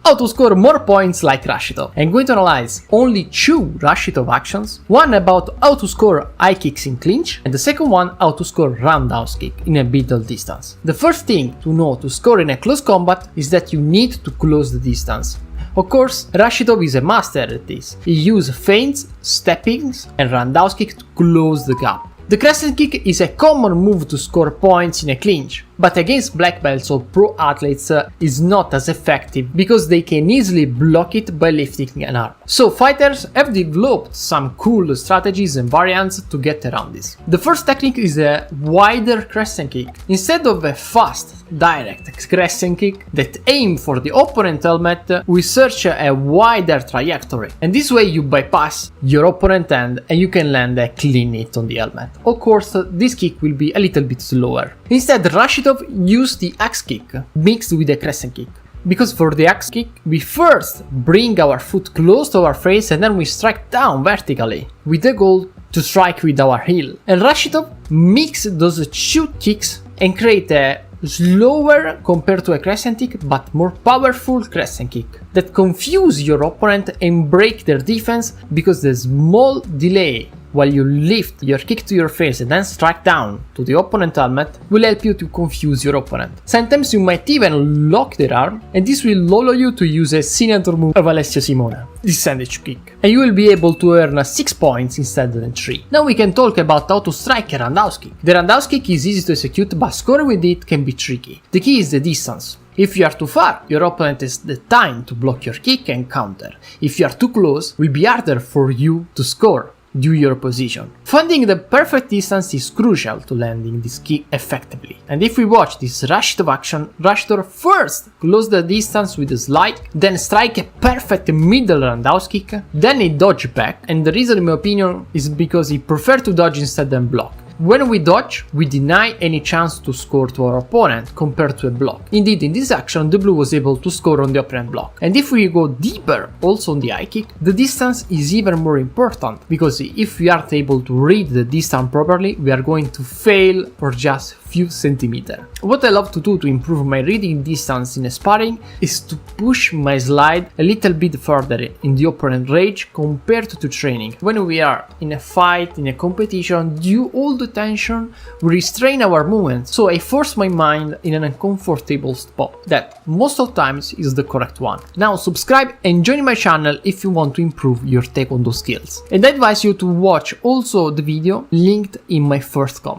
how to score more points like Rashitov. I'm going to analyze only 2 Rashitov actions, one about how to score high kicks in clinch, and the second one how to score roundhouse kick in a middle distance. The first thing to know to score in a close combat is that you need to close the distance. Of course, Rashitov is a master at this. He uses feints, steppings and roundhouse kick to close the gap. The crescent kick is a common move to score points in a clinch, but against black belts or pro athletes is not as effective because they can easily block it by lifting an arm. So fighters have developed some cool strategies and variants to get around this. The first technique is a wider crescent kick. Instead of a fast, direct crescent kick that aim for the opponent helmet, we search a wider trajectory, and this way you bypass your opponent hand and you can land a clean hit on the helmet. Of course, this kick will be a little bit slower. Instead, Rashitov used the axe kick mixed with the crescent kick. Because for the axe kick, we first bring our foot close to our face and then we strike down vertically, with the goal to strike with our heel. And Rashitov mixed those 2 kicks and create a slower compared to a crescent kick but more powerful crescent kick that confuse your opponent and break their defense, because the small delay while you lift your kick to your face and then strike down to the opponent helmet will help you to confuse your opponent. Sometimes you might even lock their arm, and this will allow you to use a signature move of Alessio Simona, the sandwich kick, and you will be able to earn 6 points instead than 3. Now we can talk about how to strike a roundhouse kick. The roundhouse kick is easy to execute, but scoring with it can be tricky. The key is the distance. If you are too far, your opponent has the time to block your kick and counter. If you are too close, it will be harder for you to score due to your position. Finding the perfect distance is crucial to landing this kick effectively. And if we watch this Rashitov action, Rashitov first close the distance with a slide, then strike a perfect middle roundhouse kick, then he dodge back, and the reason in my opinion is because he preferred to dodge instead than block. When we dodge, we deny any chance to score to our opponent compared to a block. Indeed, in this action, the blue was able to score on the opponent block. And if we go deeper, also on the high kick, the distance is even more important, because if we aren't able to read the distance properly, we are going to fail for just few centimeters. What I love to do to improve my reading distance in a sparring is to push my slide a little bit further in the opponent range compared to training. When we are in a fight, in a competition, due all the tension, we restrain our movement, so I force my mind in an uncomfortable spot that most of times is the correct one. Now subscribe and join my channel if you want to improve your taekwondo skills. And I advise you to watch also the video linked in my first comment.